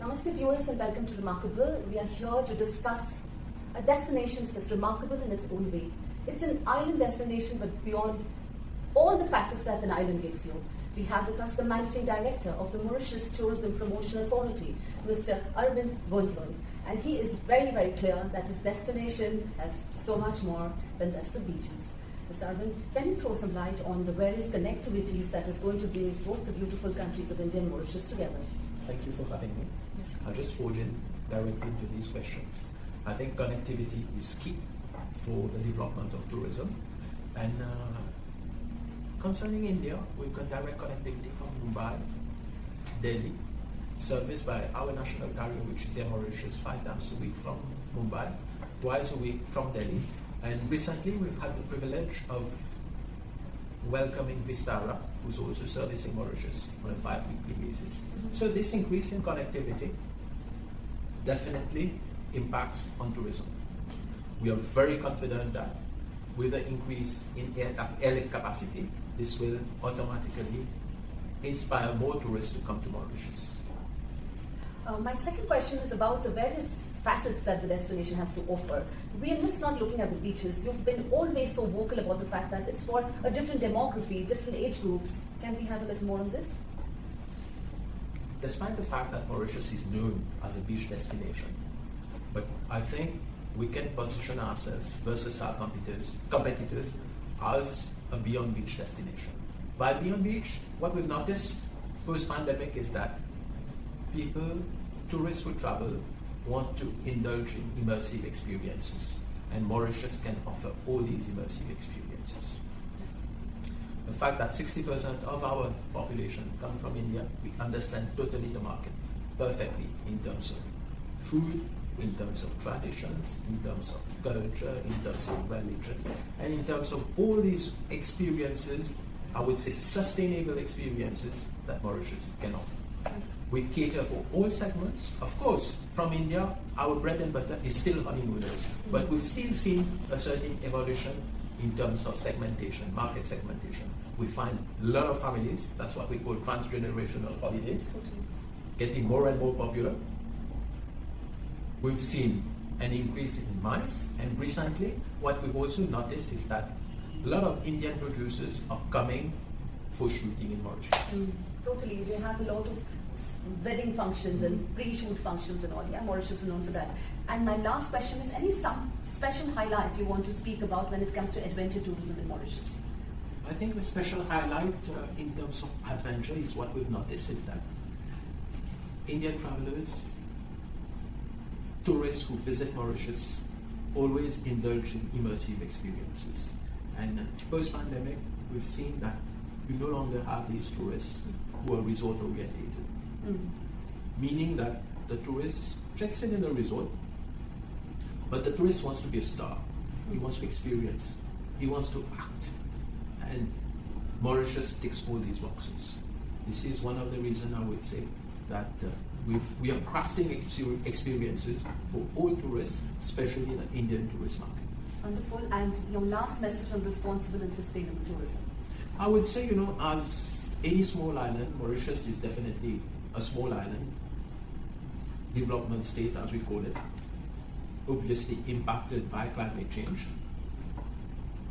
Namaste viewers and welcome to Remarkable. We are here to discuss a destination that's remarkable in its own way. It's an island destination but beyond all the facets that an island gives you. We have with us the Managing Director of the Mauritius Tourism Promotion Authority, Mr. Arvind Gondlon. And he is very, very clear that his destination has so much more than just the beaches. Mr. Arvind, can you throw some light on the various connectivities that is going to bring both the beautiful countries of India and Mauritius together? Thank you for having me. I'll just forge in directly into these questions. I think connectivity is key for the development of tourism. And concerning India, we've got direct connectivity from Mumbai, Delhi, serviced by our national carrier, which is Air Mauritius, 5 times a week from Mumbai, twice a week from Delhi. And recently we've had the privilege of welcoming Vistara, who's also servicing Mauritius on a 5-weekly basis. So this increase in connectivity definitely impacts on tourism. We are very confident that with the increase in airlift capacity, this will automatically inspire more tourists to come to Mauritius. My second question is about the various facets that the destination has to offer. We are just not looking at the beaches. You've been always so vocal about the fact that it's for a different demography, different age groups. Can we have a little more on this? Despite the fact that Mauritius is known as a beach destination, but I think we can position ourselves versus our competitors as a beyond beach destination. By beyond beach, what we've noticed post-pandemic is that tourists who travel want to indulge in immersive experiences, and Mauritius can offer all these immersive experiences. The fact that 60% of our population come from India, we understand totally the market perfectly in terms of food, in terms of traditions, in terms of culture, in terms of religion, and in terms of all these experiences, I would say sustainable experiences that Mauritius can offer. We cater for all segments. Of course, from India, our bread and butter is still honeymooners, but we've still seen a certain evolution in terms of segmentation, market segmentation. We find a lot of families, that's what we call transgenerational holidays, getting more and more popular. We've seen an increase in MICE, and recently, what we've also noticed is that a lot of Indian producers are coming for shooting in Mauritius. Totally, they have a lot of wedding functions and pre-shoot functions and all. Yeah, Mauritius is known for that. And my last question is, some special highlight you want to speak about when it comes to adventure tourism in Mauritius? I think the special highlight in terms of adventure is what we've noticed is that Indian travelers, tourists who visit Mauritius, always indulge in immersive experiences. And post-pandemic, we've seen that we no longer have these tourists who are resort-oriented. Meaning that the tourist checks in a resort, but the tourist wants to be a star. He wants to experience. He wants to act. And Mauritius ticks all these boxes. This is one of the reasons I would say that we are crafting experiences for all tourists, especially the Indian tourist market. Wonderful. And your last message on responsible and sustainable tourism? I would say, as any small island, Mauritius is definitely a small island, development state as we call it, obviously impacted by climate change.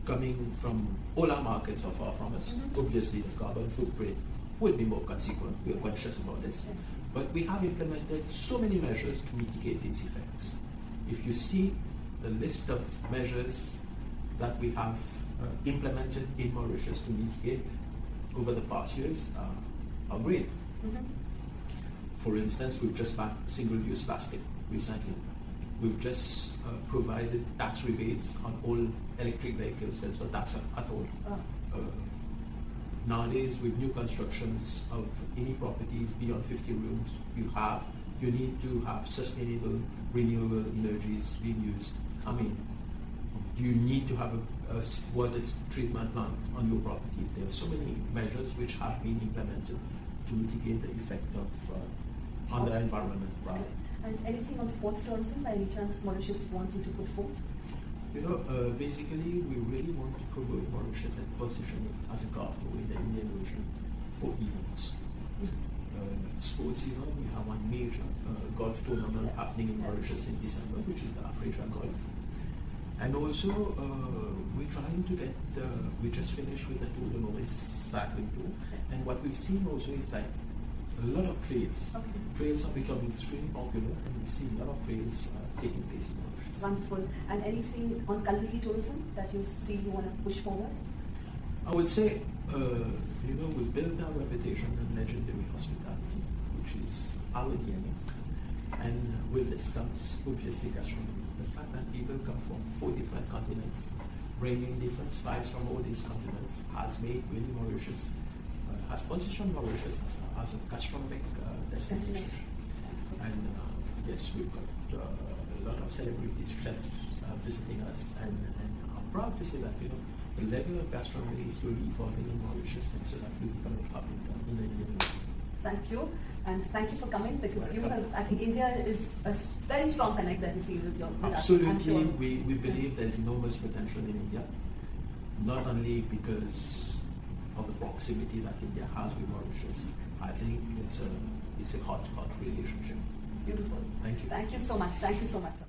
Coming from all our markets are far from us. Obviously the carbon footprint would be more consequent, we are conscious about this. Yes. But we have implemented so many measures to mitigate these effects. If you see the list of measures that we have implemented in Mauritius to mitigate over the past years are great. For instance, we've just banned single-use plastic recently. We've just provided tax rebates on all electric vehicles. There's no tax at all. Nowadays, with new constructions of any properties beyond 50 rooms, you need to have sustainable, renewable energies being used. I mean, you need to have a water treatment plant on your property. There are so many measures which have been implemented to mitigate the effect of on the environment. Okay. And anything on sports tourism, by any chance Mauritius is wanting to put forth? Basically, we really want to promote Mauritius and position it as a carrefour in the Indian Ocean for events. Sports Season, we have one major golf tournament happening in Mauritius in December, which is the Afrasia Golf. And also, we're trying to get, we just finished with the Tour de Maurice cycling tour. And what we've seen also is that a lot of trails, trails are becoming extremely popular, and we've seen a lot of trails taking place in Mauritius. Wonderful. And anything on culinary tourism that you see you want to push forward? I would say, we built our reputation on legendary hospitality, which is our DNA. And with this comes obviously gastronomy. The fact that people come from 4 different continents, bringing different spices from all these continents, has made really Mauritius, has positioned Mauritius as a gastronomic destination. And yes, we've got a lot of celebrities, chefs visiting us, and I'm proud to say that the level of gastronomy is really evolving in Mauritius, and so that will become a hub in the Indian world. Thank you, and thank you for coming, because Welcome. I think India is a very strong connect that you feel with us. Absolutely, I'm sure. we believe there's enormous potential in India, not only because of the proximity that India has with Mauritius. I think it's a hot relationship. Beautiful. Thank you. Thank you so much. Thank you so much, sir.